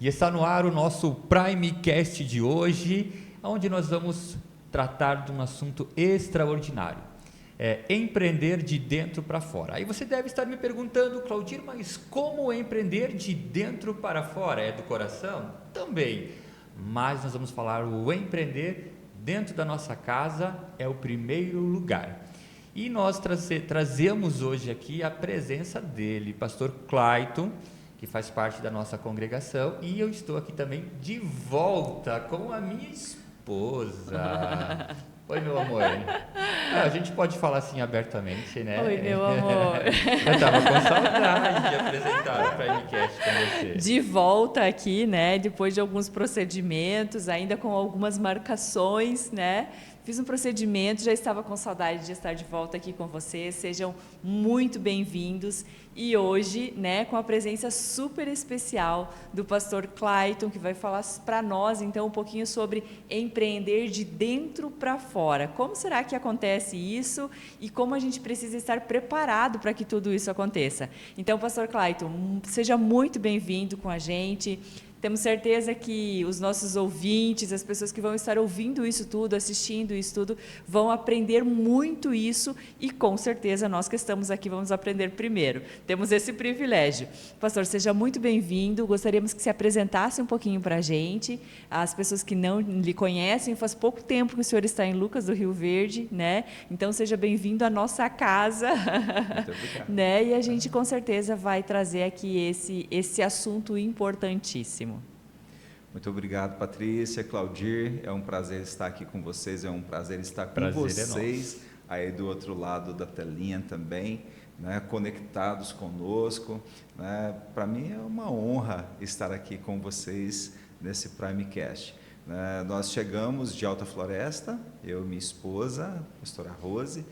E está no ar o nosso Primecast de hoje, onde nós vamos tratar de um assunto extraordinário. Empreender de dentro para fora. Aí você deve estar me perguntando, Claudir, mas como empreender de dentro para fora? É do coração? Também. Mas nós vamos falar o empreender dentro da nossa casa é o primeiro lugar. E nós trazemos hoje aqui a presença dele, pastor Clayton, que faz parte da nossa congregação, e eu estou aqui também de volta com a minha esposa. Oi, meu amor. A gente pode falar assim abertamente, né? Oi, meu amor. Eu estava com saudade de apresentar o Primecast com você. De volta aqui, né? Depois de alguns procedimentos, ainda com algumas marcações, né? Fiz um procedimento, já estava com saudade de estar de volta aqui com vocês. Sejam muito bem-vindos. E hoje, né, com a presença super especial do pastor Clayton, que vai falar para nós, então, um pouquinho sobre empreender de dentro para fora. Como será que acontece isso e como a gente precisa estar preparado para que tudo isso aconteça? Então, pastor Clayton, seja muito bem-vindo com a gente. Temos certeza que os nossos ouvintes, as pessoas que vão estar ouvindo isso tudo, assistindo isso tudo, vão aprender muito isso e, com certeza, nós que estamos aqui vamos aprender primeiro. Temos esse privilégio. Pastor, seja muito bem-vindo. Gostaríamos que se apresentasse um pouquinho para a gente. As pessoas que não lhe conhecem, faz pouco tempo que o senhor está em Lucas do Rio Verde, né? Então, seja bem-vindo à nossa casa. Muito obrigado. Né? E a gente, com certeza, vai trazer aqui esse assunto importantíssimo. Muito obrigado, Patrícia, Claudir, é um prazer estar aqui com vocês, é um prazer estar com vocês, aí do outro lado da telinha também, né, conectados conosco, né, para mim é uma honra estar aqui com vocês nesse Primecast. Nós chegamos de Alta Floresta, eu e minha esposa, a pastora Rose,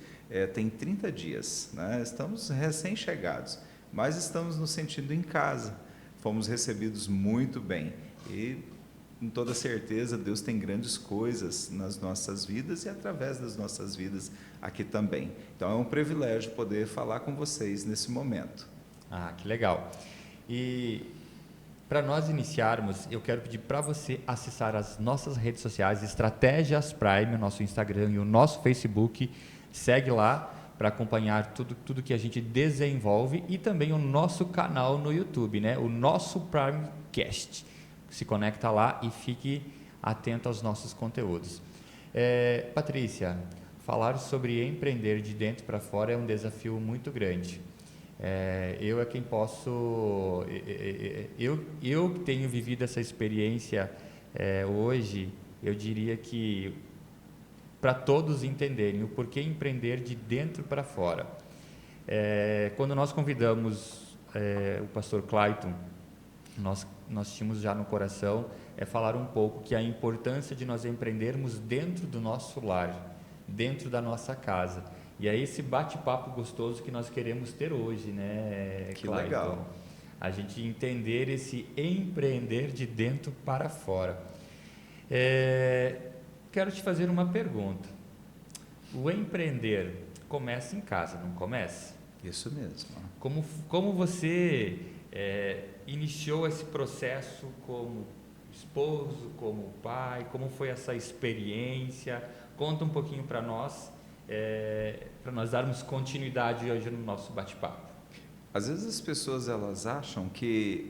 tem 30 dias, né, estamos recém-chegados, mas estamos nos sentindo em casa, fomos recebidos muito bem e com toda certeza Deus tem grandes coisas nas nossas vidas e através das nossas vidas aqui também. Então é um privilégio poder falar com vocês nesse momento. Que legal. E para nós iniciarmos, eu quero pedir para você acessar as nossas redes sociais, Estratégias Prime, o nosso Instagram e o nosso Facebook. Segue lá para acompanhar tudo que a gente desenvolve e também o nosso canal no YouTube, né? O nosso Primecast. Se conecta lá e fique atento aos nossos conteúdos. Patrícia, falar sobre empreender de dentro para fora é um desafio muito grande. Eu é quem posso... Eu tenho vivido essa experiência hoje, eu diria que para todos entenderem o porquê empreender de dentro para fora. Quando nós convidamos o pastor Clayton, nós tínhamos já no coração falar um pouco que a importância de nós empreendermos dentro do nosso lar, dentro da nossa casa. E é esse bate-papo gostoso que nós queremos ter hoje, né, Que Clayton? legal. A gente entender esse empreender de dentro para fora. Quero te fazer uma pergunta. O empreender começa em casa, não começa? Isso mesmo. Como você iniciou esse processo como esposo, como pai? Como foi essa experiência? Conta um pouquinho para nós darmos continuidade hoje no nosso bate-papo. Às vezes as pessoas elas acham que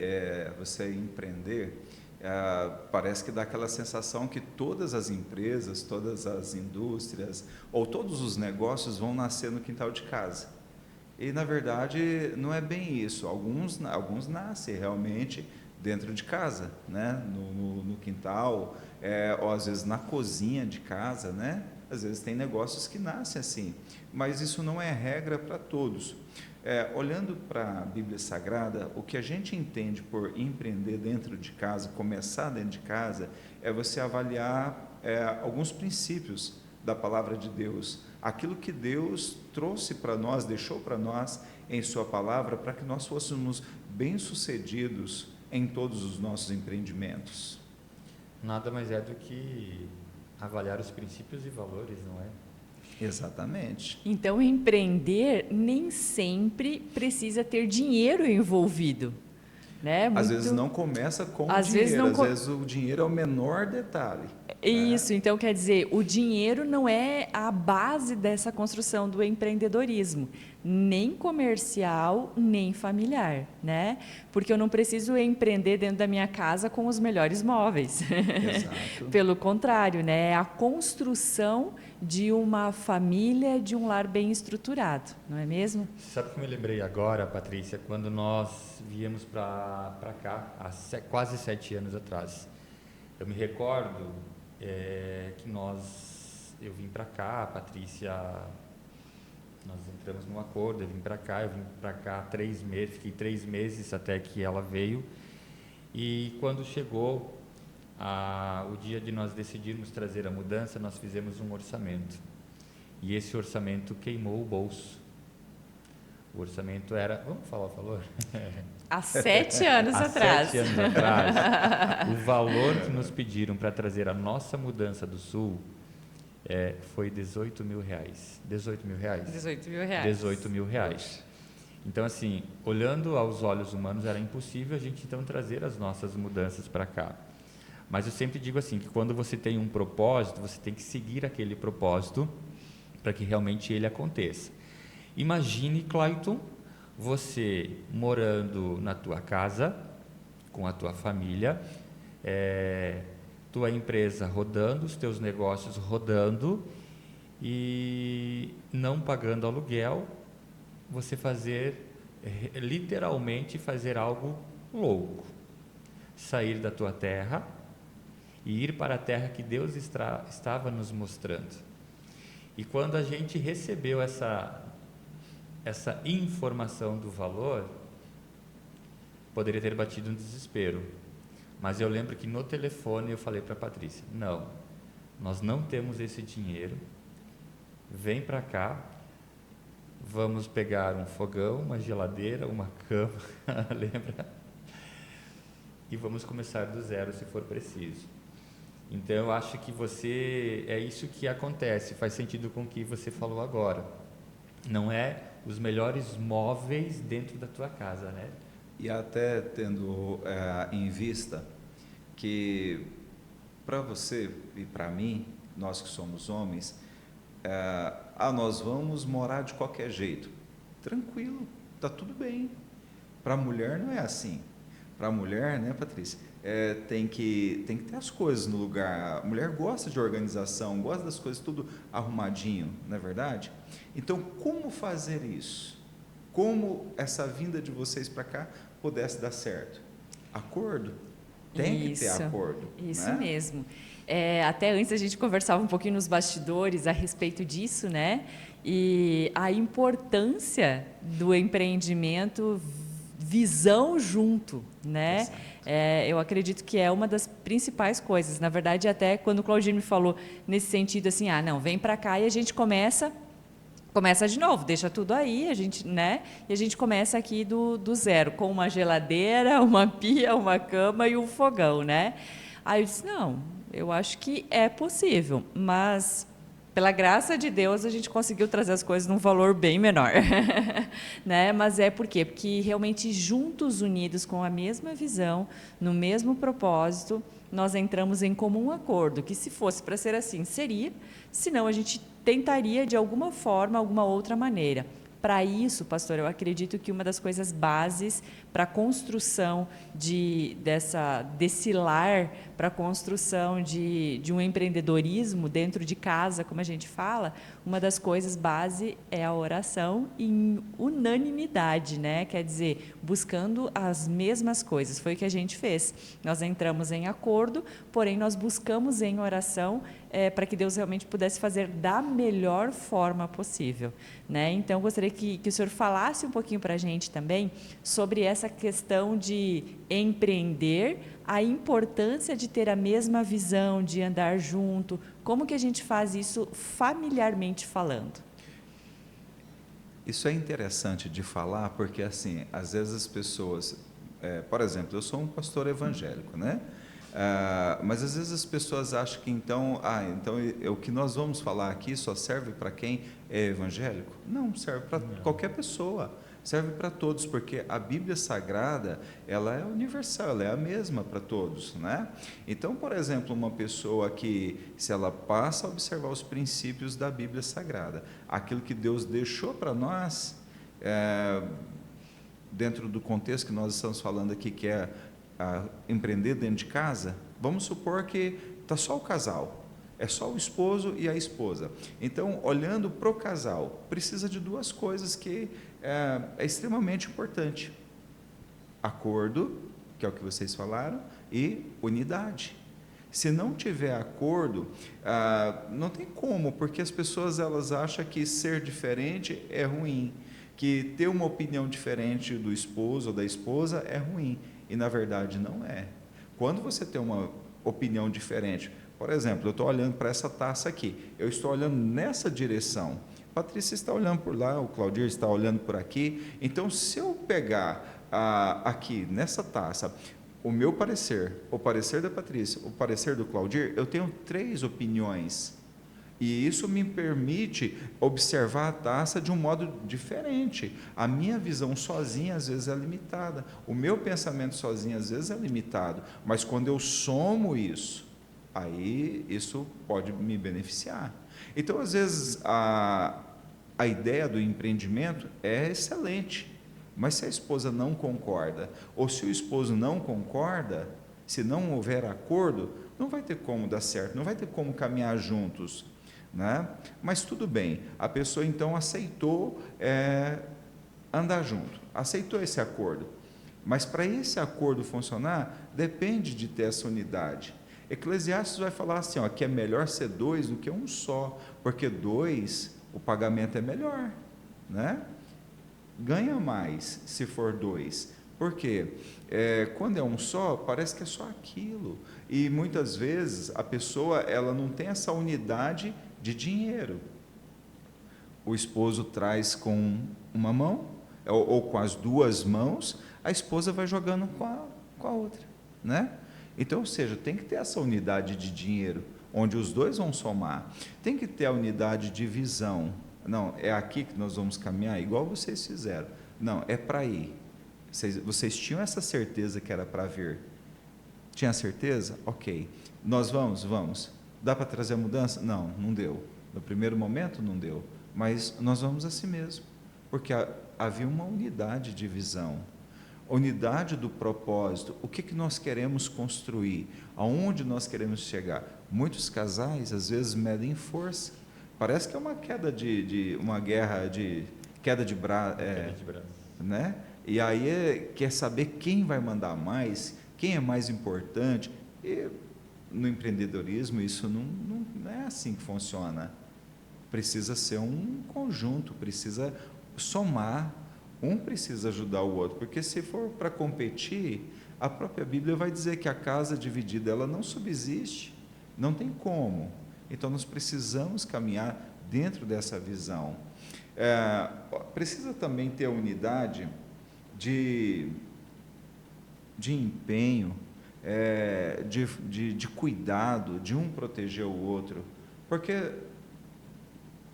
você empreender parece que dá aquela sensação que todas as empresas, todas as indústrias ou todos os negócios vão nascer no quintal de casa. E, na verdade, não é bem isso. Alguns nascem realmente dentro de casa, né? no quintal, ou às vezes na cozinha de casa, né? Às vezes tem negócios que nascem assim, mas isso não é regra para todos. Olhando para a Bíblia Sagrada, o que a gente entende por empreender dentro de casa, começar dentro de casa, é você avaliar alguns princípios da palavra de Deus, aquilo que Deus trouxe para nós, deixou para nós em sua palavra, para que nós fôssemos bem-sucedidos em todos os nossos empreendimentos. Nada mais é do que avaliar os princípios e valores, não é? Exatamente. Então, empreender nem sempre precisa ter dinheiro envolvido. né? Às vezes não começa com o Às vezes dinheiro, não às vezes o dinheiro é o menor detalhe. Isso, então quer dizer, o dinheiro não é a base dessa construção do empreendedorismo, nem comercial, nem familiar, né? Porque eu não preciso empreender dentro da minha casa com os melhores móveis. Exato. Pelo contrário, né? É a construção de uma família, de um lar bem estruturado, não é mesmo? Sabe o que eu me lembrei agora, Patrícia, quando nós viemos para cá, há quase 7 anos atrás. Eu me recordo que eu vim para cá, a Patrícia, nós entramos num acordo, eu vim para cá 3 meses, fiquei 3 meses até que ela veio, e quando chegou o dia de nós decidirmos trazer a mudança, nós fizemos um orçamento, e esse orçamento queimou o bolso. O orçamento era, vamos falar o valor? Há 7 anos atrás. 7 anos atrás, o valor que nos pediram para trazer a nossa mudança do Sul foi R$18 mil. R$18 mil? R$18 mil. Então, assim, olhando aos olhos humanos, era impossível a gente então trazer as nossas mudanças para cá. Mas eu sempre digo assim, que quando você tem um propósito, você tem que seguir aquele propósito para que realmente ele aconteça. Imagine, Clayton, você morando na tua casa, com a tua família, tua empresa rodando, os teus negócios rodando e não pagando aluguel, você literalmente fazer algo louco. Sair da tua terra e ir para a terra que Deus estava nos mostrando. E quando a gente recebeu essa informação do valor, poderia ter batido um desespero, mas eu lembro que no telefone eu falei para a Patrícia, não, nós não temos esse dinheiro, vem para cá, vamos pegar um fogão, uma geladeira, uma cama, lembra? E vamos começar do zero se for preciso. Então eu acho que é isso que acontece, faz sentido com o que você falou agora, não é os melhores móveis dentro da tua casa, né? E até tendo em vista que para você e para mim, nós que somos homens, nós vamos morar de qualquer jeito. Tranquilo, tá tudo bem. Para a mulher não é assim. Para a mulher, né, Patrícia, tem que ter as coisas no lugar. A mulher gosta de organização, gosta das coisas tudo arrumadinho, não é verdade? Então, como fazer isso? Como essa vinda de vocês para cá pudesse dar certo? Acordo? Tem que ter acordo. Isso né? mesmo. Até antes a gente conversava um pouquinho nos bastidores a respeito disso, né? E a importância do empreendimento, visão junto, né? Eu acredito que é uma das principais coisas. Na verdade, até quando o Claudinho me falou nesse sentido assim, não, vem para cá e a gente começa de novo, deixa tudo aí, a gente, né? E a gente começa aqui do zero, com uma geladeira, uma pia, uma cama e um fogão, né? Aí eu disse, não, eu acho que é possível, mas pela graça de Deus a gente conseguiu trazer as coisas num valor bem menor, né? Mas por quê? Porque realmente juntos, unidos com a mesma visão, no mesmo propósito, nós entramos em comum acordo, que se fosse para ser assim, seria, senão a gente tentaria de alguma forma, alguma outra maneira. Para isso, pastor, eu acredito que uma das coisas bases para a construção desse lar, para a construção de um empreendedorismo dentro de casa, como a gente fala, uma das coisas base é a oração em unanimidade, né? Quer dizer, buscando as mesmas coisas. Foi o que a gente fez. Nós entramos em acordo, porém nós buscamos em oração para que Deus realmente pudesse fazer da melhor forma possível, né? Então, gostaria que o senhor falasse um pouquinho para a gente também sobre essa questão de empreender, a importância de ter a mesma visão, de andar junto, como que a gente faz isso familiarmente falando? Isso é interessante de falar porque, assim, às vezes as pessoas... por exemplo, eu sou um pastor evangélico, né? Mas às vezes as pessoas acham que então o que nós vamos falar aqui só serve para quem é evangélico? Não, serve para qualquer pessoa, serve para todos, porque a Bíblia Sagrada, ela é universal, ela é a mesma para todos, né? Então, por exemplo, uma pessoa que, se ela passa a observar os princípios da Bíblia Sagrada, aquilo que Deus deixou para nós, dentro do contexto que nós estamos falando aqui, que é empreender dentro de casa, vamos supor que está só o casal, é só o esposo e a esposa. Então, olhando para o casal, precisa de duas coisas que é extremamente importante: acordo, que é o que vocês falaram, e unidade. Se não tiver acordo, não tem como, porque as pessoas elas acham que ser diferente é ruim, que ter uma opinião diferente do esposo ou da esposa é ruim, e na verdade não é. Quando você tem uma opinião diferente, por exemplo, eu estou olhando para essa taça aqui, eu estou olhando nessa direção, Patrícia está olhando por lá, o Claudir está olhando por aqui, então se eu pegar aqui nessa taça, o meu parecer, o parecer da Patrícia, o parecer do Claudir, eu tenho 3 opiniões, e isso me permite observar a taça de um modo diferente. A minha visão sozinha às vezes é limitada, o meu pensamento sozinho às vezes é limitado, mas quando eu somo isso, aí isso pode me beneficiar. Então, às vezes, a ideia do empreendimento é excelente, mas se a esposa não concorda, ou se o esposo não concorda, se não houver acordo, não vai ter como dar certo, não vai ter como caminhar juntos, né? Mas tudo bem, a pessoa então aceitou andar junto, aceitou esse acordo, mas para esse acordo funcionar, depende de ter essa unidade. Eclesiastes vai falar assim, que é melhor ser 2 do que um só, porque 2, o pagamento é melhor, né? Ganha mais se for 2, porque quando é um só, parece que é só aquilo, e muitas vezes a pessoa ela não tem essa unidade de dinheiro. O esposo traz com uma mão, ou com as 2 mãos, a esposa vai jogando com a outra, né? Então, ou seja, tem que ter essa unidade de dinheiro, onde os 2 vão somar. Tem que ter a unidade de visão. Não, é aqui que nós vamos caminhar, igual vocês fizeram. Não, é para ir. Vocês tinham essa certeza que era para vir? Tinha certeza? Ok. Nós vamos? Vamos. Dá para trazer a mudança? Não, não deu. No primeiro momento não deu. Mas nós vamos assim mesmo, porque havia uma unidade de visão. Unidade do propósito, o que nós queremos construir, aonde nós queremos chegar. Muitos casais às vezes medem força, parece que é uma queda uma guerra de queda de braço, né? E aí quer saber quem vai mandar mais, quem é mais importante. E no empreendedorismo isso não é assim que funciona, precisa ser um conjunto, precisa somar. Um precisa ajudar o outro, porque se for para competir, a própria Bíblia vai dizer que a casa dividida ela não subsiste, não tem como. Então nós precisamos caminhar dentro dessa visão. Precisa também ter a unidade de empenho, de cuidado, de um proteger o outro, porque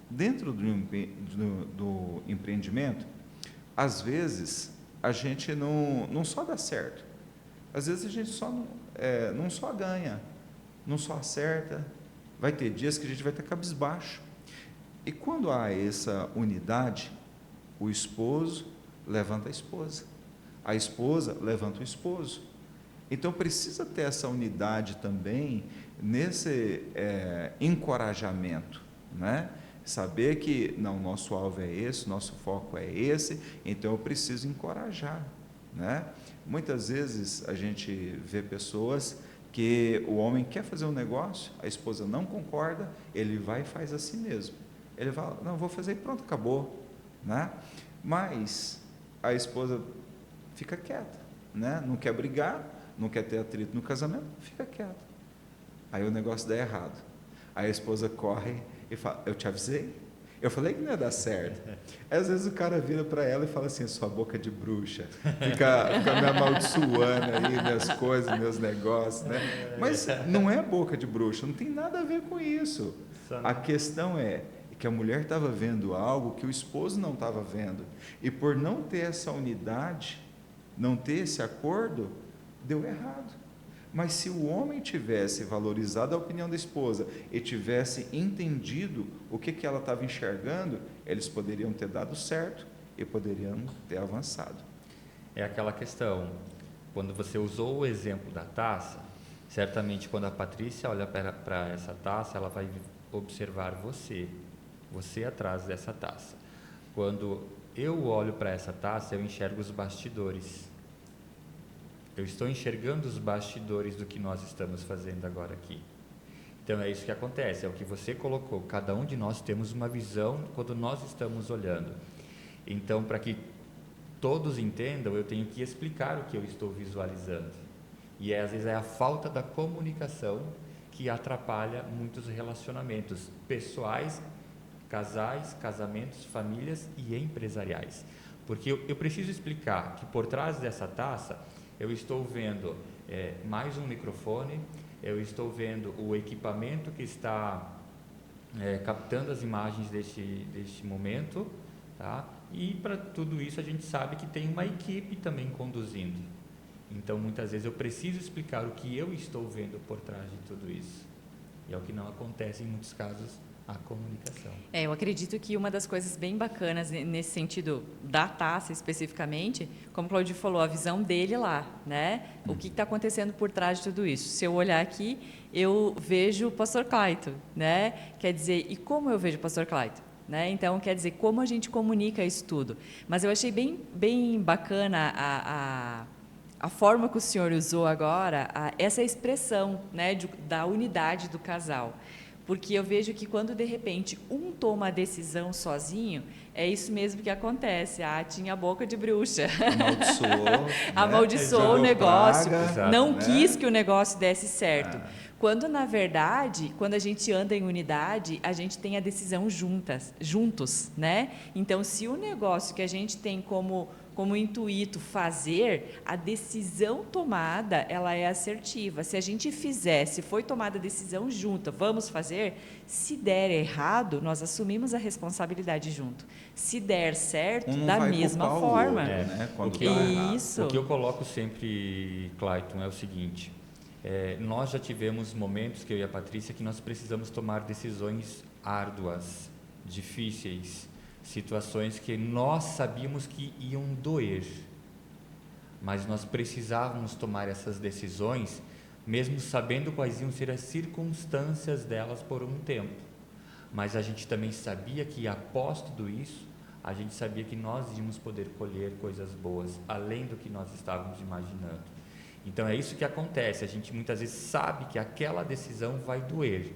dentro do empreendimento, às vezes a gente não só dá certo, às vezes a gente não só ganha, não só acerta, vai ter dias que a gente vai estar cabisbaixo. E quando há essa unidade, o esposo levanta a esposa levanta o esposo. Então precisa ter essa unidade também nesse encorajamento, né? Saber que, não, nosso alvo é esse, nosso foco é esse, então eu preciso encorajar, né? Muitas vezes a gente vê pessoas que o homem quer fazer um negócio, a esposa não concorda, ele vai e faz assim mesmo. Ele fala, não, vou fazer e pronto, acabou, né? Mas a esposa fica quieta, né? Não quer brigar, não quer ter atrito no casamento, fica quieta. Aí o negócio dá errado. Aí a esposa corre e fala, eu te avisei, Eu falei que não ia dar certo. Aí, às vezes o cara vira para ela e fala assim, sua boca de bruxa, fica me amaldiçoando aí, minhas coisas, meus negócios, né? Mas não é boca de bruxa, não tem nada a ver com isso. A questão é que a mulher estava vendo algo que o esposo não estava vendo. E por não ter essa unidade, não ter esse acordo, deu errado. Mas se o homem tivesse valorizado a opinião da esposa e tivesse entendido o que ela estava enxergando, eles poderiam ter dado certo e poderiam ter avançado. É aquela questão, quando você usou o exemplo da taça, certamente quando a Patrícia olha para essa taça, ela vai observar você atrás dessa taça. Quando eu olho para essa taça, eu enxergo os bastidores. Eu estou enxergando os bastidores do que nós estamos fazendo agora aqui. Então é isso que acontece, é o que você colocou. Cada um de nós temos uma visão quando nós estamos olhando. Então, para que todos entendam, eu tenho que explicar o que eu estou visualizando. E às vezes é a falta da comunicação que atrapalha muitos relacionamentos pessoais, casais, casamentos, famílias e empresariais. Porque eu preciso explicar que por trás dessa taça eu estou vendo mais um microfone, eu estou vendo o equipamento que está captando as imagens deste momento, tá? E para tudo isso a gente sabe que tem uma equipe também conduzindo. Então muitas vezes eu preciso explicar o que eu estou vendo por trás de tudo isso. E é o que não acontece em muitos casos, a comunicação. Eu acredito que uma das coisas bem bacanas nesse sentido da taça especificamente, como o Claudio falou, a visão dele lá, né? O que está acontecendo por trás de tudo isso? Se eu olhar aqui, eu vejo o pastor Clayton, né? Quer dizer, e como eu vejo o pastor Clayton? Né? Então, quer dizer, como a gente comunica isso tudo. Mas eu achei bem bacana a forma que o senhor usou agora, essa expressão, né, da unidade do casal. Porque eu vejo que quando, de repente, um toma a decisão sozinho, é isso mesmo que acontece. Tinha a boca de bruxa. Amaldiçoou o negócio, praga, não quis que o negócio desse certo. Quando, na verdade, quando a gente anda em unidade, a gente tem a decisão juntos, né? Então, se o negócio que a gente tem como intuito fazer, a decisão tomada, ela é assertiva. Se a gente fizer, se foi tomada a decisão junta, vamos fazer, se der errado, nós assumimos a responsabilidade junto. Se der certo, da mesma forma. Outro, né? Isso. O que eu coloco sempre, Clayton, é o seguinte, nós já tivemos momentos, que eu e a Patrícia, que nós precisamos tomar decisões árduas, difíceis, situações que nós sabíamos que iam doer, mas nós precisávamos tomar essas decisões, mesmo sabendo quais iam ser as circunstâncias delas por um tempo. Mas a gente também sabia que, após tudo isso, a gente sabia que nós íamos poder colher coisas boas, além do que nós estávamos imaginando. Então é isso que acontece, a gente muitas vezes sabe que aquela decisão vai doer,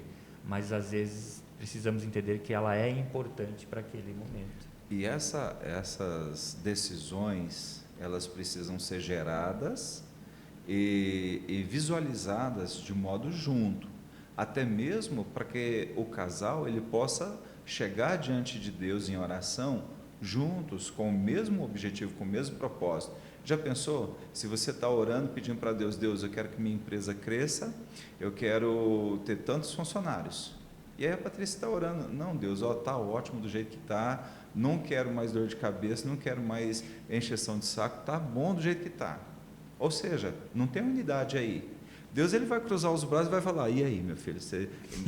mas às vezes precisamos entender que ela é importante para aquele momento. E essas decisões, elas precisam ser geradas e visualizadas de modo junto, até mesmo para que o casal ele possa chegar diante de Deus em oração juntos, com o mesmo objetivo, com o mesmo propósito. Já pensou? Se você está orando, pedindo para Deus, eu quero que minha empresa cresça, eu quero ter tantos funcionários. E aí a Patrícia está orando, não, Deus, está ótimo do jeito que está, não quero mais dor de cabeça, não quero mais encheção de saco, está bom do jeito que está. Ou seja, não tem unidade aí. Deus ele vai cruzar os braços e vai falar, e aí, meu filho,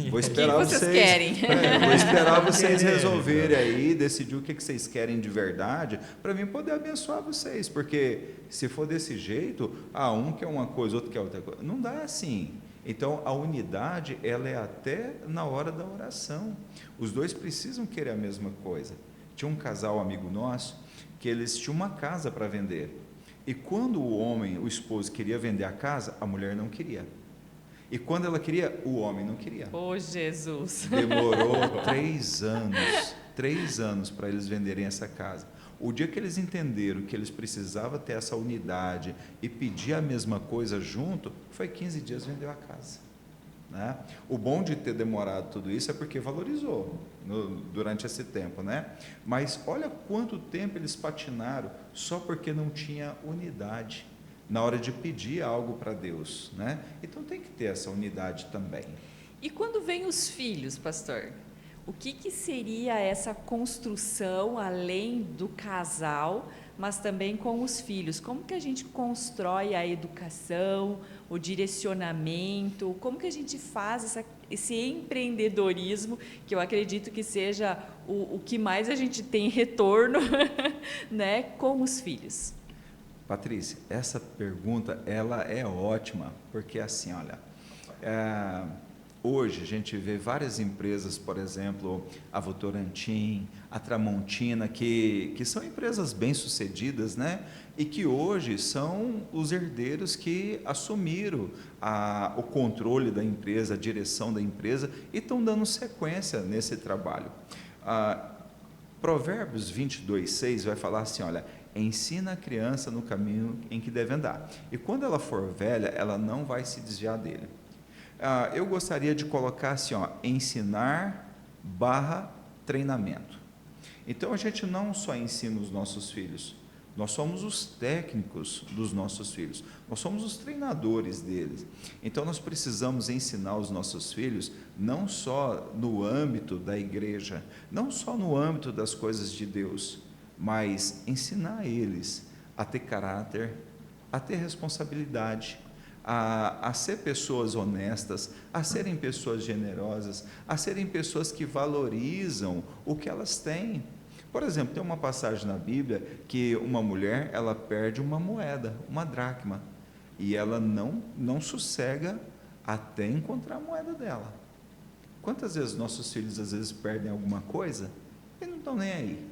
vou esperar o que vocês querem? Vou esperar vocês resolverem aí, decidir o que vocês querem de verdade, para mim poder abençoar vocês, porque se for desse jeito, um quer uma coisa, outro quer outra coisa, não dá assim. Então, a unidade, ela é até na hora da oração. Os dois precisam querer a mesma coisa. Tinha um casal amigo nosso, que eles tinham uma casa para vender. E quando o esposo queria vender a casa, a mulher não queria. E quando ela queria, o homem não queria. Jesus! Demorou 3 anos para eles venderem essa casa. O dia que eles entenderam que eles precisavam ter essa unidade e pedir a mesma coisa junto, foi 15 dias vendeu a casa. né? O bom de ter demorado tudo isso é porque valorizou durante esse tempo, né? Mas olha quanto tempo eles patinaram só porque não tinha unidade na hora de pedir algo para Deus, né? Então tem que ter essa unidade também. E quando vem os filhos, pastor? O que seria essa construção além do casal, mas também com os filhos? Como que a gente constrói a educação, o direcionamento? Como que a gente faz esse empreendedorismo, que eu acredito que seja o que mais a gente tem retorno, né, com os filhos? Patrícia, essa pergunta ela é ótima, porque assim, olha, hoje a gente vê várias empresas, por exemplo, a Votorantim, a Tramontina, que são empresas bem-sucedidas, né? E que hoje são os herdeiros que assumiram o controle da empresa, a direção da empresa e estão dando sequência nesse trabalho. Provérbios 22:6 vai falar assim, olha, ensina a criança no caminho em que deve andar, e quando ela for velha, ela não vai se desviar dele. Eu gostaria de colocar assim, ó, ensinar / treinamento. Então, a gente não só ensina os nossos filhos, nós somos os técnicos dos nossos filhos, nós somos os treinadores deles. Então, nós precisamos ensinar os nossos filhos, não só no âmbito da igreja, não só no âmbito das coisas de Deus, mas ensinar eles a ter caráter, a ter responsabilidade, a ser pessoas honestas, a serem pessoas generosas, a serem pessoas que valorizam o que elas têm. Por exemplo, tem uma passagem na Bíblia que uma mulher, ela perde uma moeda, uma dracma, e ela não sossega até encontrar a moeda dela. Quantas vezes nossos filhos às vezes perdem alguma coisa e não estão nem aí?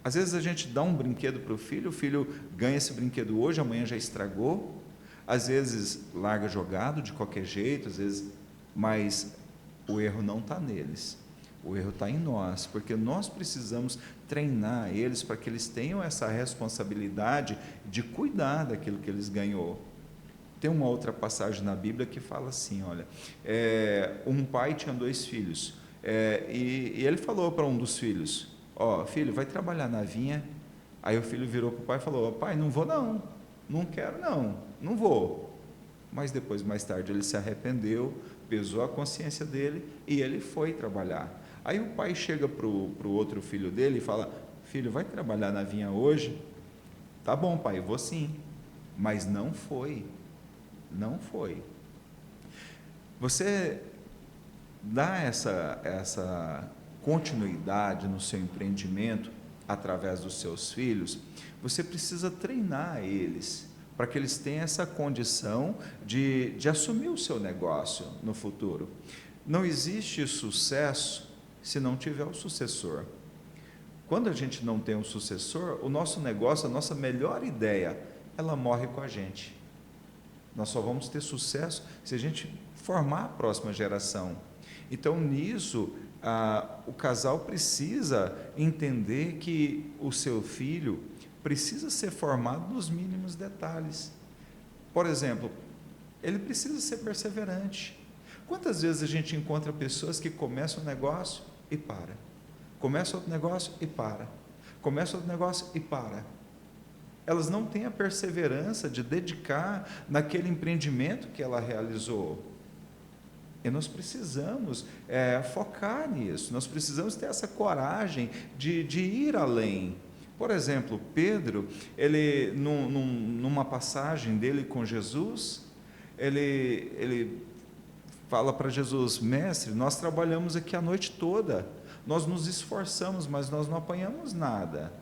Às vezes a gente dá um brinquedo para o filho ganha esse brinquedo hoje, amanhã já estragou. Às vezes larga jogado de qualquer jeito, às vezes, mas o erro não está neles, o erro está em nós, porque nós precisamos treinar eles para que eles tenham essa responsabilidade de cuidar daquilo que eles ganhou. Tem uma outra passagem na Bíblia que fala assim, olha, um pai tinha 2 filhos, e ele falou para um dos filhos, filho, vai trabalhar na vinha. Aí o filho virou para o pai e falou, pai, não vou não quero não vou. Mas depois, mais tarde, ele se arrependeu, pesou a consciência dele e ele foi trabalhar. Aí o pai chega para o outro filho dele e fala, filho, vai trabalhar na vinha hoje? Tá bom, pai, vou sim. Mas não foi. Você dá essa continuidade no seu empreendimento através dos seus filhos, você precisa treinar eles para que eles tenham essa condição de assumir o seu negócio no futuro. Não existe sucesso se não tiver o sucessor. Quando a gente não tem um sucessor, o nosso negócio, a nossa melhor ideia, ela morre com a gente. Nós só vamos ter sucesso se a gente formar a próxima geração. Então, nisso, o casal precisa entender que o seu filho precisa ser formado nos mínimos detalhes. Por exemplo, ele precisa ser perseverante. Quantas vezes a gente encontra pessoas que começam um negócio e para, começam outro negócio e para, começam outro negócio e para. Elas não têm a perseverança de dedicar naquele empreendimento que ela realizou. E nós precisamos focar nisso, nós precisamos ter essa coragem de ir além. Por exemplo, Pedro, ele, numa passagem dele com Jesus, ele fala para Jesus, mestre, nós trabalhamos aqui a noite toda, nós nos esforçamos, mas nós não apanhamos nada.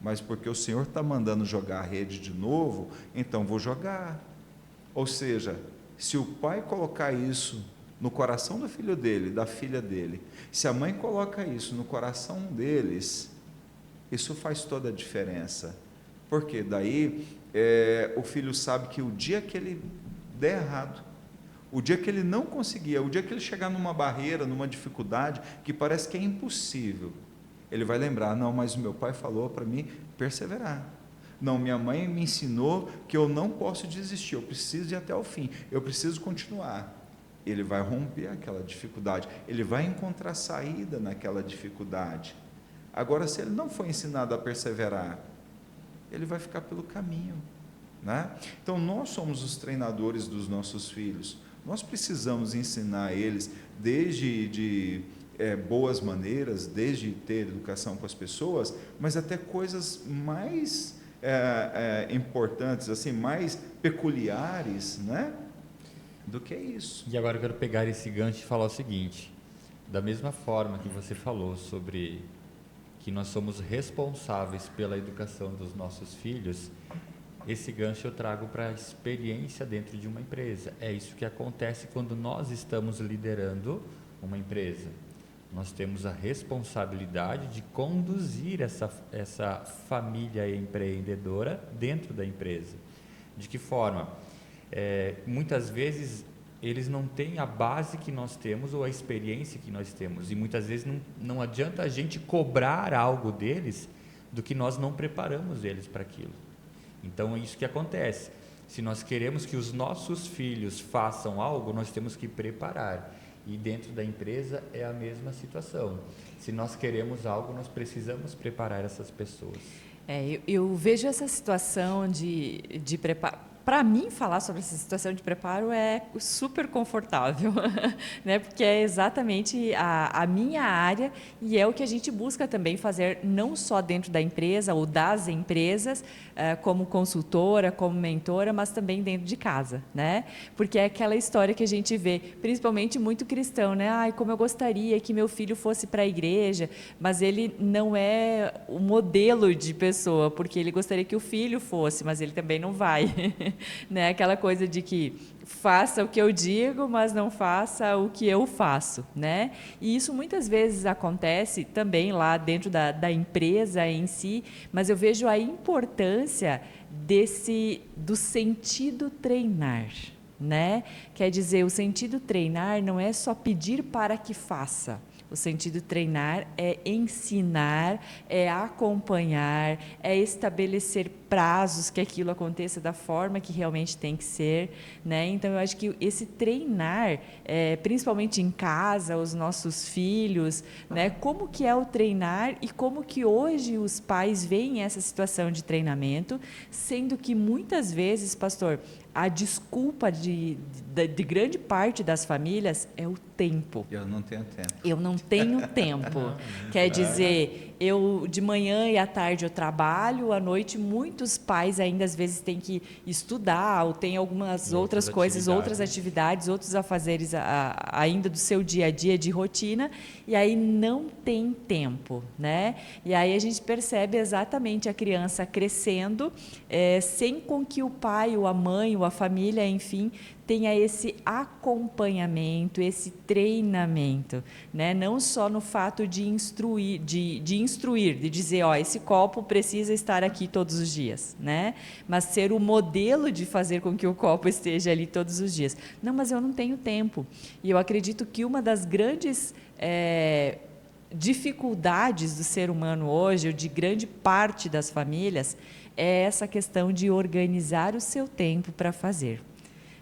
Mas porque o Senhor está mandando jogar a rede de novo, então vou jogar. Ou seja, se o pai colocar isso no coração do filho dele, da filha dele, se a mãe coloca isso no coração deles, isso faz toda a diferença. Porque daí o filho sabe que o dia que ele der errado, o dia que ele não conseguir, o dia que ele chegar numa barreira, numa dificuldade, que parece que é impossível, ele vai lembrar, não, mas o meu pai falou para mim perseverar. Não, minha mãe me ensinou que eu não posso desistir, eu preciso ir até o fim, eu preciso continuar. ele vai romper aquela dificuldade, ele vai encontrar saída naquela dificuldade. Agora, se ele não for ensinado a perseverar, ele vai ficar pelo caminho, né? Então, nós somos os treinadores dos nossos filhos. Nós precisamos ensinar eles desde boas maneiras, desde ter educação com as pessoas, mas até coisas mais importantes, assim, mais peculiares, né, do que isso. E agora eu quero pegar esse gancho e falar o seguinte: da mesma forma que você falou sobre que nós somos responsáveis pela educação dos nossos filhos, esse gancho eu trago para a experiência dentro de uma empresa. É isso que acontece quando nós estamos liderando uma empresa. Nós temos a responsabilidade de conduzir essa família empreendedora dentro da empresa. De que forma? Muitas vezes eles não têm a base que nós temos ou a experiência que nós temos, e muitas vezes não adianta a gente cobrar algo deles do que nós não preparamos eles para aquilo. Então é isso que acontece. Se nós queremos que os nossos filhos façam algo, nós temos que preparar. E dentro da empresa é a mesma situação. Se nós queremos algo, nós precisamos preparar essas pessoas. Eu vejo essa situação de preparo. Para mim, falar sobre essa situação de preparo é super confortável, né? Porque é exatamente a minha área e é o que a gente busca também fazer, não só dentro da empresa ou das empresas, como consultora, como mentora, mas também dentro de casa, né? Porque é aquela história que a gente vê, principalmente muito cristão, né? Ai, como eu gostaria que meu filho fosse para a igreja, mas ele não é o modelo de pessoa, porque ele gostaria que o filho fosse, mas ele também não vai. Né? Aquela coisa de que faça o que eu digo, mas não faça o que eu faço, né? E isso muitas vezes acontece também lá dentro da empresa em si, mas eu vejo a importância do sentido treinar, né? Quer dizer, o sentido treinar não é só pedir para que faça. O sentido treinar é ensinar, é acompanhar, é estabelecer prazos que aquilo aconteça da forma que realmente tem que ser, né? Então, eu acho que esse treinar, principalmente em casa, os nossos filhos, né? Como que é o treinar e como que hoje os pais veem essa situação de treinamento, sendo que muitas vezes, pastor, a desculpa de grande parte das famílias é o tempo. Eu não tenho tempo. Eu não tenho tempo. Quer dizer, eu de manhã e à tarde eu trabalho, à noite muitos pais ainda às vezes têm que estudar ou tem algumas outras coisas, outras atividades, outros afazeres ainda do seu dia a dia de rotina, e aí não tem tempo, né? E aí a gente percebe exatamente a criança crescendo, sem com que o pai, ou a mãe, ou a família, enfim, tenha esse acompanhamento, esse treinamento, né? Não só no fato de instruir, de dizer, ó, esse copo precisa estar aqui todos os dias, né? Mas ser o modelo de fazer com que o copo esteja ali todos os dias. Não, mas eu não tenho tempo. E eu acredito que uma das grandes dificuldades do ser humano hoje, ou de grande parte das famílias, é essa questão de organizar o seu tempo para fazer,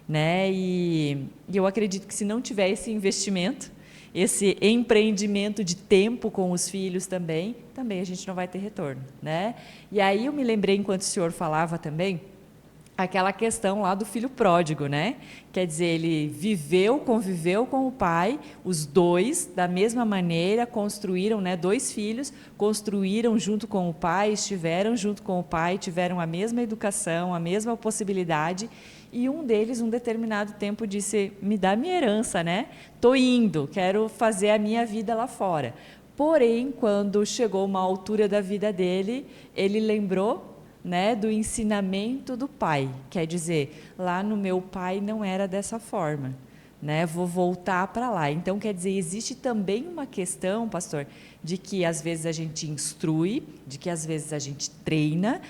né? E eu acredito que se não tiver esse investimento, esse empreendimento de tempo com os filhos também a gente não vai ter retorno, né? E aí eu me lembrei, enquanto o senhor falava também, aquela questão lá do filho pródigo, né? Quer dizer, ele conviveu com o pai, os dois, da mesma maneira, construíram, né? 2 filhos, construíram junto com o pai, estiveram junto com o pai, tiveram a mesma educação, a mesma possibilidade, e um deles, um determinado tempo, disse, me dá minha herança, né? Estou indo, quero fazer a minha vida lá fora. Porém, quando chegou uma altura da vida dele, ele lembrou, né, do ensinamento do pai. Quer dizer, lá no meu pai não era dessa forma, né? Vou voltar para lá. Então, quer dizer, existe também uma questão, pastor, de que às vezes a gente instrui, de que às vezes a gente treina,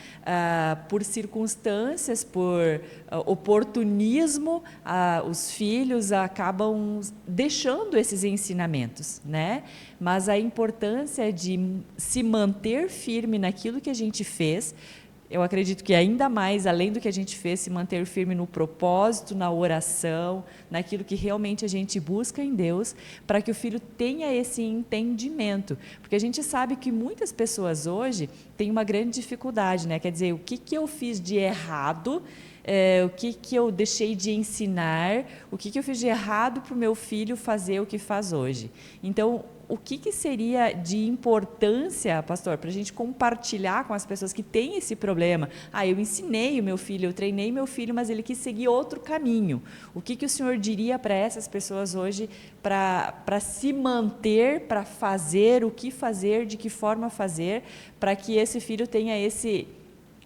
por circunstâncias, por oportunismo, os filhos acabam deixando esses ensinamentos, né? Mas a importância de se manter firme naquilo que a gente fez, eu acredito que ainda mais, além do que a gente fez, se manter firme no propósito, na oração, naquilo que realmente a gente busca em Deus, para que o filho tenha esse entendimento. Porque a gente sabe que muitas pessoas hoje têm uma grande dificuldade, né? Quer dizer, o que eu fiz de errado, o que eu deixei de ensinar, o que eu fiz de errado para o meu filho fazer o que faz hoje. Então, o que seria de importância, pastor, para a gente compartilhar com as pessoas que têm esse problema? Eu ensinei o meu filho, eu treinei meu filho, mas ele quis seguir outro caminho. O que o senhor diria para essas pessoas hoje para se manter, para fazer, o que fazer, de que forma fazer, para que esse filho tenha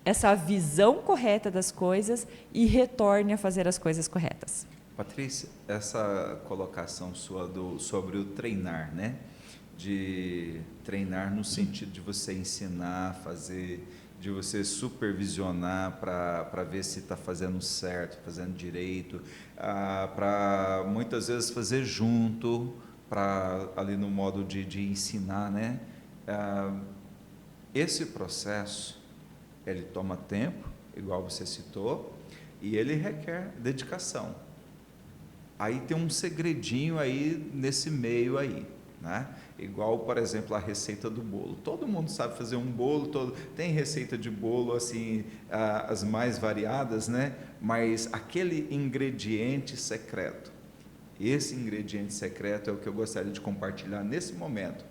essa visão correta das coisas e retorne a fazer as coisas corretas? Patrícia, essa colocação sua sobre o treinar, né? De treinar no sentido de você ensinar, fazer, de você supervisionar para ver se está fazendo certo, fazendo direito, para muitas vezes fazer junto, para ali no modo de ensinar, né? Esse processo, ele toma tempo, igual você citou, e ele requer dedicação. Aí tem um segredinho aí nesse meio aí, né? Igual, por exemplo, a receita do bolo. Todo mundo sabe fazer um bolo, tem receita de bolo assim, as mais variadas, né? Mas aquele ingrediente secreto, esse ingrediente secreto é o que eu gostaria de compartilhar nesse momento.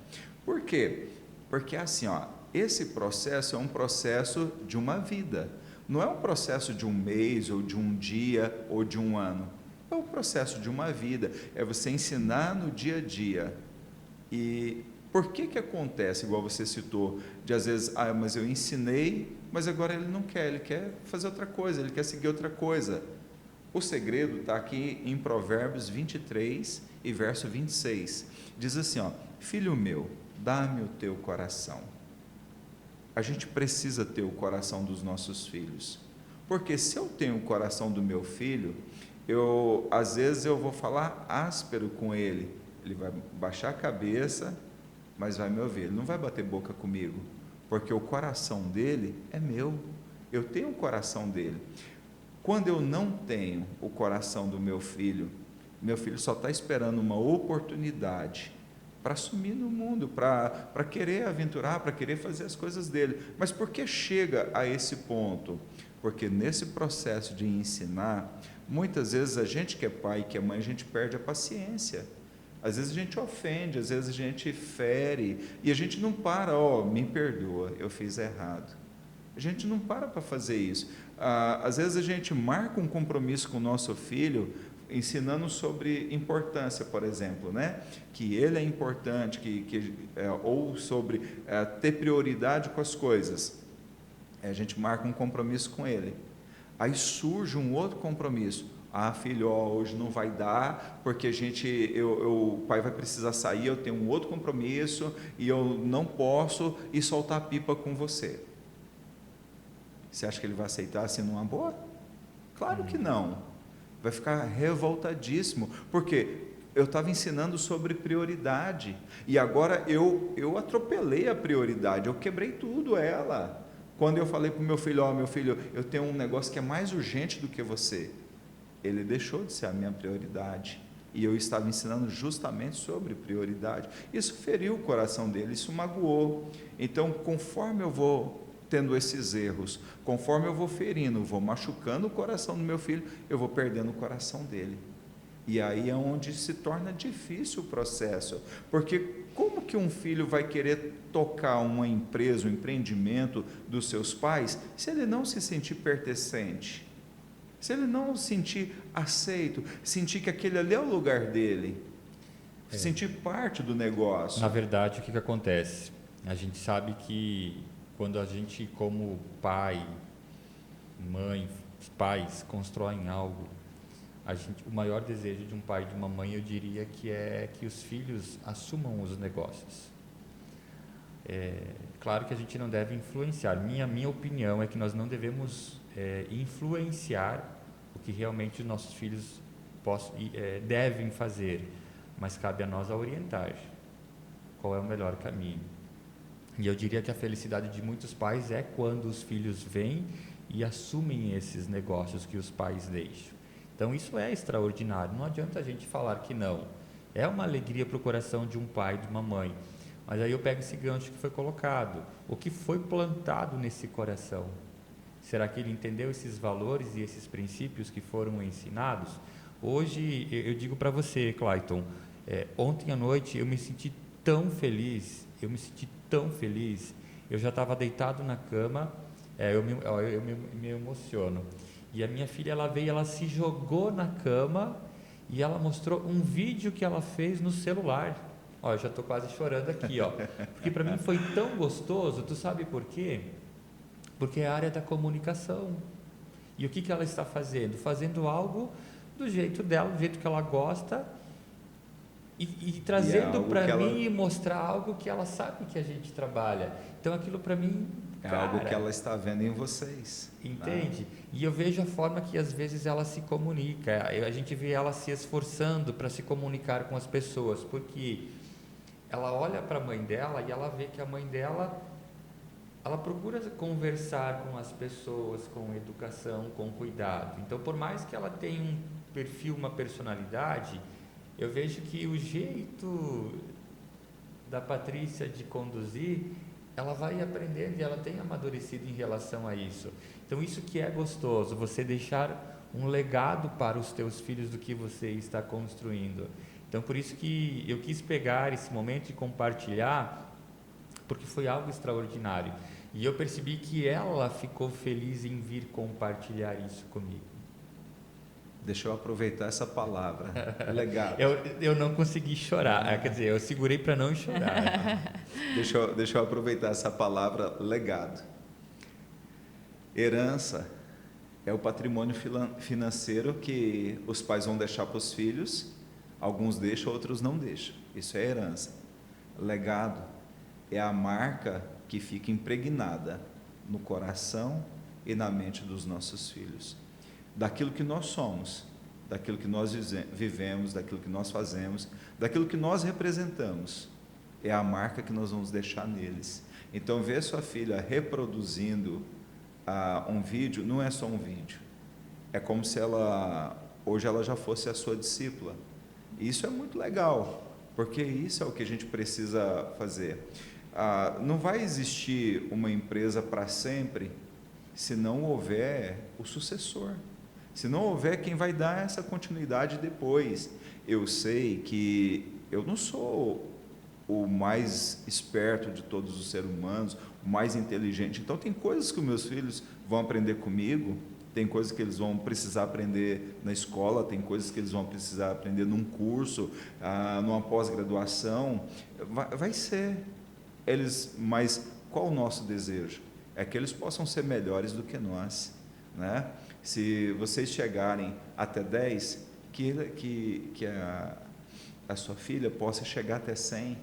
Por quê? Porque assim, esse processo é um processo de uma vida. Não é um processo de um mês, ou de um dia, ou de um ano. É o processo de uma vida, é você ensinar no dia a dia. E por que acontece, igual você citou, de às vezes, mas eu ensinei, mas agora ele não quer, ele quer fazer outra coisa, ele quer seguir outra coisa. O segredo está aqui em Provérbios 23 e verso 26. Diz assim, filho meu, dá-me o teu coração. A gente precisa ter o coração dos nossos filhos, porque se eu tenho o coração do meu filho, às vezes eu vou falar áspero com ele vai baixar a cabeça, mas vai me ouvir, ele não vai bater boca comigo, porque o coração dele é meu, eu tenho o coração dele. Quando eu não tenho o coração do meu filho só está esperando uma oportunidade para sumir no mundo, para querer aventurar, para querer fazer as coisas dele. Mas por que chega a esse ponto? Porque nesse processo de ensinar, muitas vezes a gente que é pai, que é mãe, a gente perde a paciência. Às vezes a gente ofende, às vezes a gente fere, e a gente não para, me perdoa, eu fiz errado. A gente não para fazer isso. Às vezes a gente marca um compromisso com o nosso filho, ensinando sobre importância, por exemplo, né? Que ele é importante, ou sobre ter prioridade com as coisas. A gente marca um compromisso com ele. Aí surge um outro compromisso. Filho, hoje não vai dar, porque o pai vai precisar sair, eu tenho um outro compromisso, e eu não posso ir soltar a pipa com você. Você acha que ele vai aceitar assim numa boa? Claro que não. Vai ficar revoltadíssimo, porque eu estava ensinando sobre prioridade, e agora eu atropelei a prioridade, eu quebrei tudo ela. Quando eu falei para o meu filho, meu filho, eu tenho um negócio que é mais urgente do que você. Ele deixou de ser a minha prioridade, e eu estava ensinando justamente sobre prioridade. Isso feriu o coração dele, isso magoou. Então, conforme eu vou tendo esses erros, conforme eu vou ferindo, vou machucando o coração do meu filho, eu vou perdendo o coração dele. E aí é onde se torna difícil o processo, porque como que um filho vai querer tocar uma empresa, um empreendimento dos seus pais, se ele não se sentir pertencente? Se ele não sentir aceito, sentir que aquele ali é o lugar dele, sentir parte do negócio. Na verdade, o que acontece? A gente sabe que quando a gente, como pai, mãe, pais, constroem algo, o maior desejo de um pai e de uma mãe, eu diria que é que os filhos assumam os negócios. Claro que a gente não deve influenciar. Minha opinião é que nós não devemos influenciar o que realmente os nossos filhos devem fazer, mas cabe a nós a orientar qual é o melhor caminho. E eu diria que a felicidade de muitos pais é quando os filhos vêm e assumem esses negócios que os pais deixam. Então isso é extraordinário, não adianta a gente falar que não. É uma alegria para o coração de um pai, de uma mãe. Mas aí eu pego esse gancho que foi colocado. O que foi plantado nesse coração? Será que ele entendeu esses valores e esses princípios que foram ensinados? Hoje, eu digo para você, Clayton, ontem à noite eu me senti tão feliz, eu já estava deitado na cama, eu me emociono. E a minha filha, ela veio, ela se jogou na cama e ela mostrou um vídeo que ela fez no celular. Ó, eu já estou quase chorando aqui, ó, porque para mim foi tão gostoso. Tu sabe por quê? Porque é a área da comunicação. E o que ela está fazendo? Fazendo algo do jeito dela, do jeito que ela gosta, e trazendo para mim e mostrar algo que ela sabe que a gente trabalha. Então aquilo para mim, cara, algo que ela está vendo em vocês. Entende? Né? E eu vejo a forma que às vezes ela se comunica. A gente vê ela se esforçando para se comunicar com as pessoas, porque ela olha para a mãe dela e ela vê que a mãe dela, ela procura conversar com as pessoas com educação, com cuidado. Então, por mais que ela tenha um perfil, uma personalidade, eu vejo que o jeito da Patrícia de conduzir, ela vai aprendendo e ela tem amadurecido em relação a isso. Então, isso que é gostoso, você deixar um legado para os teus filhos do que você está construindo. Então, por isso que eu quis pegar esse momento e compartilhar, porque foi algo extraordinário. E eu percebi que ela ficou feliz em vir compartilhar isso comigo. Deixa eu aproveitar essa palavra, legado. Eu não consegui chorar, quer dizer, eu segurei para não chorar. Deixa eu aproveitar essa palavra, legado. Herança é o patrimônio financeiro que os pais vão deixar para os filhos, alguns deixam, outros não deixam. Isso é herança. Legado é a marca que fica impregnada no coração e na mente dos nossos filhos. Daquilo que nós somos, daquilo que nós vivemos, daquilo que nós fazemos, daquilo que nós representamos, é a marca que nós vamos deixar neles. Então, ver sua filha reproduzindo um vídeo, não é só um vídeo, é como se hoje ela já fosse a sua discípula. E isso é muito legal, porque isso é o que a gente precisa fazer. Não vai existir uma empresa para sempre se não houver o sucessor. Se não houver quem vai dar essa continuidade depois. Eu sei que eu não sou o mais esperto de todos os seres humanos, o mais inteligente. Então, tem coisas que os meus filhos vão aprender comigo, tem coisas que eles vão precisar aprender na escola, tem coisas que eles vão precisar aprender num curso, numa pós-graduação. Vai ser. Mas qual o nosso desejo? É que eles possam ser melhores do que nós, né? Se vocês chegarem até 10, que a sua filha possa chegar até 100,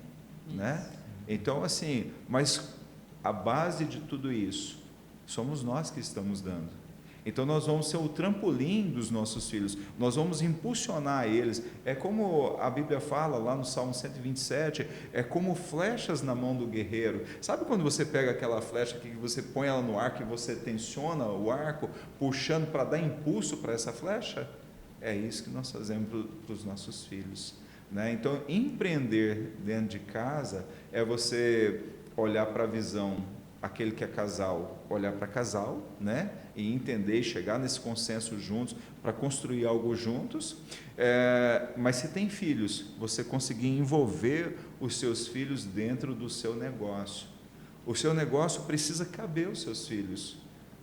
né? Então, assim, mas a base de tudo isso somos nós que estamos dando. Então, nós vamos ser o trampolim dos nossos filhos, nós vamos impulsionar eles. É como a Bíblia fala lá no Salmo 127, é como flechas na mão do guerreiro. Sabe quando você pega aquela flecha que você põe ela no arco e você tensiona o arco, puxando para dar impulso para essa flecha? É isso que nós fazemos para os nossos filhos, né? Então, empreender dentro de casa é você olhar para a visão, aquele que é casal, olhar para casal, né? E entender e chegar nesse consenso juntos para construir algo juntos. Mas se tem filhos, você conseguir envolver os seus filhos dentro do seu negócio. O seu negócio precisa caber os seus filhos,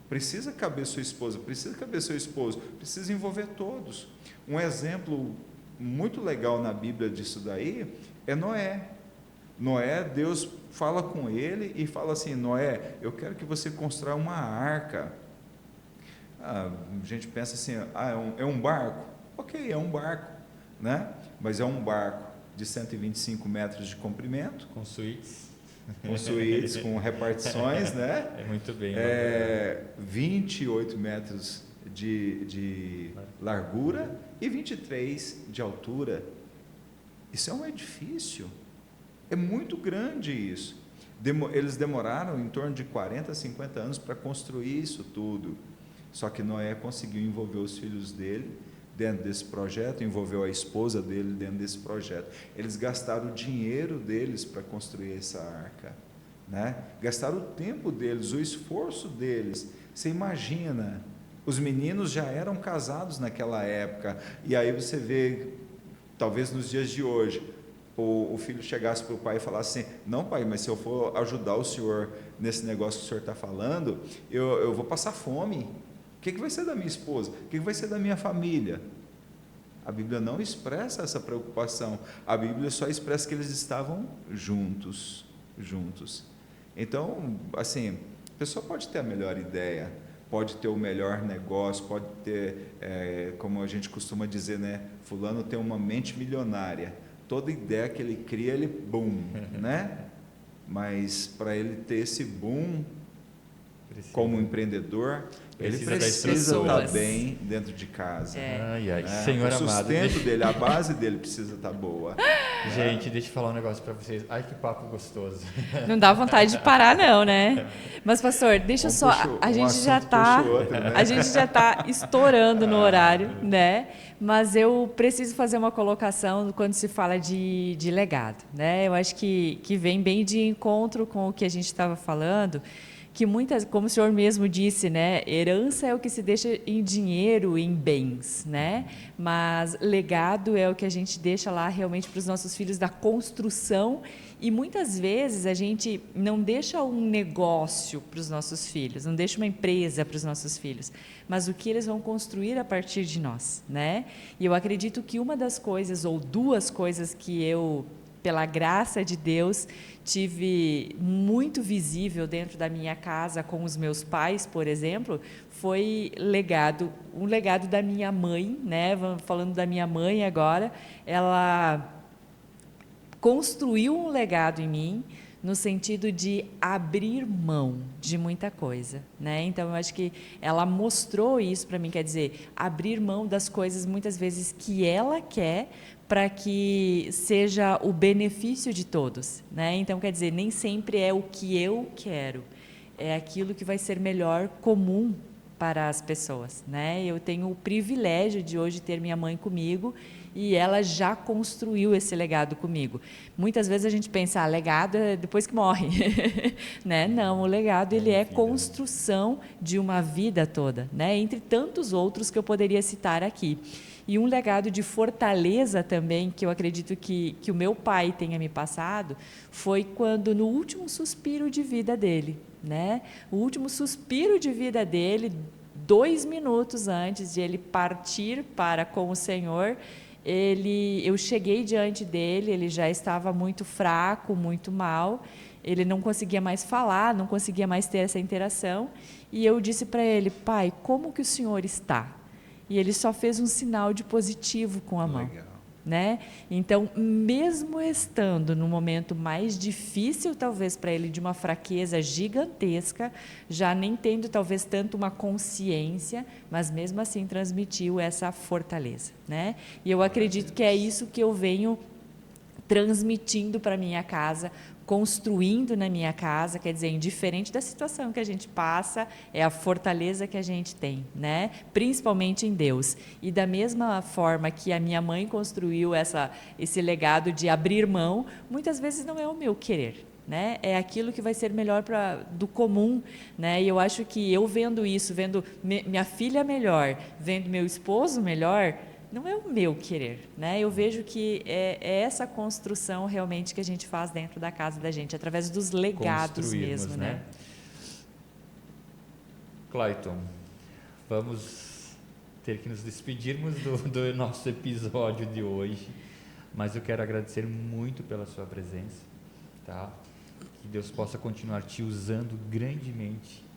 precisa caber sua esposa, precisa caber seu esposo, precisa envolver todos. Um exemplo muito legal na Bíblia disso daí é Noé. Noé, Deus fala com ele e fala assim: Noé, eu quero que você construa uma arca. A gente pensa assim, é um barco? Ok, é um barco, né? Mas é um barco de 125 metros de comprimento, com suítes, com repartições, né? É muito bem. 28 metros de largura e 23 de altura. Isso é um edifício. É muito grande isso. Eles demoraram em torno de 40, 50 anos para construir isso tudo. Só que Noé conseguiu envolver os filhos dele dentro desse projeto, envolveu a esposa dele dentro desse projeto. Eles gastaram o dinheiro deles para construir essa arca, né? Gastaram o tempo deles, o esforço deles. Você imagina, os meninos já eram casados naquela época, e aí você vê, talvez nos dias de hoje, o filho chegasse para o pai e falasse assim: não, pai, mas se eu for ajudar o senhor nesse negócio que o senhor está falando, eu vou passar fome. O que vai ser da minha esposa? O que vai ser da minha família? A Bíblia não expressa essa preocupação. A Bíblia só expressa que eles estavam juntos. Então, assim, a pessoa pode ter a melhor ideia, pode ter o melhor negócio, pode ter, como a gente costuma dizer, né? Fulano tem uma mente milionária. Toda ideia que ele cria, ele boom, né? Mas para ele ter esse boom como empreendedor, ele precisa estar bem dentro de casa. Senhor amado. O sustento dele, a base dele precisa estar boa. Gente, deixa eu falar um negócio para vocês. Ai, que papo gostoso. Não dá vontade de parar, não, né? Mas, pastor, deixa só. A gente já está estourando no horário, né? Mas eu preciso fazer uma colocação quando se fala de legado, né? Eu acho que vem bem de encontro com o que a gente estava falando, que muitas, como o senhor mesmo disse, né, herança é o que se deixa em dinheiro, em bens, né? Mas legado é o que a gente deixa lá realmente para os nossos filhos, da construção. E muitas vezes a gente não deixa um negócio para os nossos filhos, não deixa uma empresa para os nossos filhos, mas o que eles vão construir a partir de nós, né? E eu acredito que uma das coisas, ou duas coisas que eu, pela graça de Deus, tive muito visível dentro da minha casa com os meus pais, por exemplo, foi um legado da minha mãe, né? Falando da minha mãe agora, ela construiu um legado em mim no sentido de abrir mão de muita coisa, né? Então, eu acho que ela mostrou isso para mim, quer dizer, abrir mão das coisas muitas vezes que ela quer, para que seja o benefício de todos, né? Então, quer dizer, nem sempre é o que eu quero, é aquilo que vai ser melhor comum para as pessoas, né? Eu tenho o privilégio de hoje ter minha mãe comigo e ela já construiu esse legado comigo. Muitas vezes a gente pensa, legado é depois que morre, né? Não, o legado ele é construção de uma vida toda, né? Entre tantos outros que eu poderia citar aqui. E um legado de fortaleza também, que eu acredito que o meu pai tenha me passado, foi quando, no último suspiro de vida dele, né? O último suspiro de vida dele, 2 minutos antes de ele partir para com o Senhor, eu cheguei diante dele, ele já estava muito fraco, muito mal, ele não conseguia mais falar, não conseguia mais ter essa interação, e eu disse para ele: pai, como que o senhor está? E ele só fez um sinal de positivo com a mão. Legal. Né? Então, mesmo estando no momento mais difícil, talvez, para ele, de uma fraqueza gigantesca, já nem tendo, talvez, tanto uma consciência, mas mesmo assim transmitiu essa fortaleza. Né? E eu acredito que é isso que eu venho transmitindo para a minha casa, construindo na minha casa, quer dizer, indiferente da situação que a gente passa, é a fortaleza que a gente tem, né? Principalmente em Deus. E da mesma forma que a minha mãe construiu esse legado de abrir mão, muitas vezes não é o meu querer, né? É aquilo que vai ser melhor do comum, né? E eu acho que eu vendo isso, vendo minha filha melhor, vendo meu esposo melhor, não é o meu querer, né? Eu vejo que é essa construção realmente que a gente faz dentro da casa da gente, através dos legados mesmo, né? Clayton, vamos ter que nos despedirmos do nosso episódio de hoje, mas eu quero agradecer muito pela sua presença, tá? Que Deus possa continuar te usando grandemente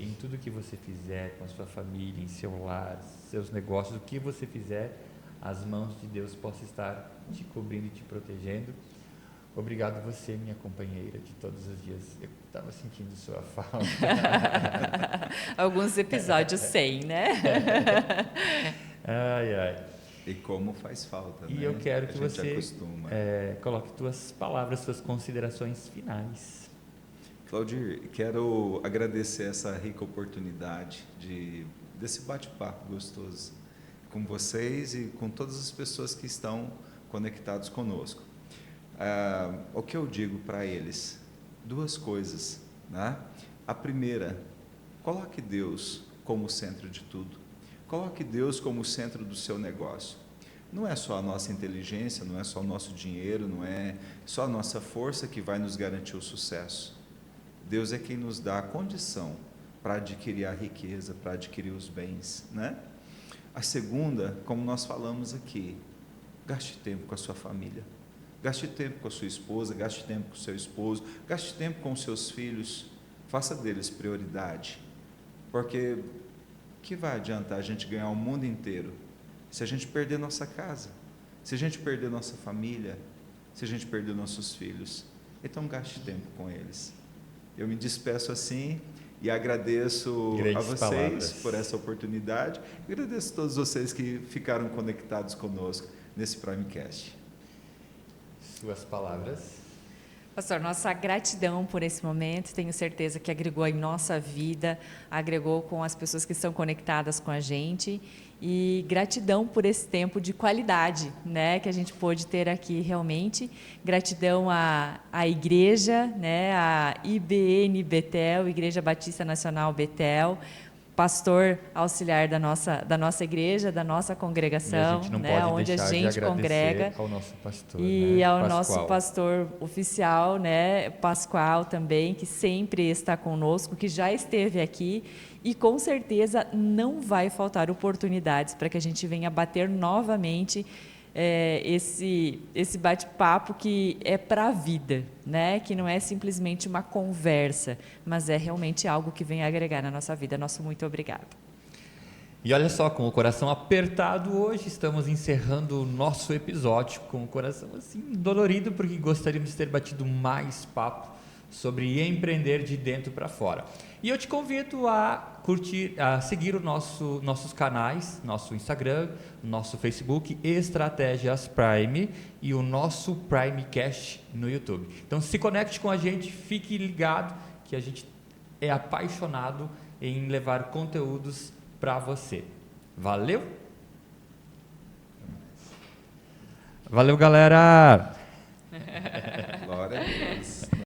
em tudo que você fizer, com a sua família, em seu lar, seus negócios, o que você fizer, as mãos de Deus possam estar te cobrindo e te protegendo. Obrigado você, minha companheira de todos os dias. Eu estava sentindo sua falta. Alguns episódios sem, né? Ai, ai. E como faz falta, E né? eu quero que A gente você acostuma. coloque suas palavras, suas considerações finais. Claudir, quero agradecer essa rica oportunidade desse bate-papo gostoso com vocês e com todas as pessoas que estão conectados conosco. O que eu digo para eles? 2 coisas, né? A primeira, coloque Deus como centro de tudo. Coloque Deus como centro do seu negócio. Não é só a nossa inteligência, não é só o nosso dinheiro, não é só a nossa força que vai nos garantir o sucesso. Deus é quem nos dá a condição para adquirir a riqueza, para adquirir os bens, né? A segunda, como nós falamos aqui, gaste tempo com a sua família, gaste tempo com a sua esposa, gaste tempo com o seu esposo, gaste tempo com os seus filhos, faça deles prioridade, porque que vai adiantar a gente ganhar o mundo inteiro se a gente perder nossa casa, se a gente perder nossa família, se a gente perder nossos filhos? Então gaste tempo com eles. Eu me despeço assim e agradeço a vocês palavras. por essa oportunidade. Agradeço a todos vocês que ficaram conectados conosco nesse Primecast. Suas palavras. Pastor, nossa gratidão por esse momento, tenho certeza que agregou em nossa vida, agregou com as pessoas que estão conectadas com a gente, e gratidão por esse tempo de qualidade, né, que a gente pôde ter aqui realmente. Gratidão à igreja, né, à IBN Betel, Igreja Batista Nacional Betel, pastor auxiliar da nossa igreja, da nossa congregação, E a gente não né, pode onde a deixar gente de agradecer congrega, ao nosso pastor, e né? ao Pascoal. nosso pastor oficial, né, Pascoal também, que sempre está conosco, que já esteve aqui, e com certeza não vai faltar oportunidades para que a gente venha bater novamente esse bate-papo que é para a vida, né? Que não é simplesmente uma conversa, mas é realmente algo que vem agregar na nossa vida. Nosso muito obrigado. E olha só, com o coração apertado hoje, estamos encerrando o nosso episódio com o coração assim dolorido, porque gostaríamos de ter batido mais papo sobre empreender de dentro para fora. E eu te convido a curtir, a seguir nossos canais, nosso Instagram, nosso Facebook, Estratégias Prime, e o nosso Primecast no YouTube. Então se conecte com a gente, fique ligado que a gente é apaixonado em levar conteúdos para você. Valeu? Valeu, galera!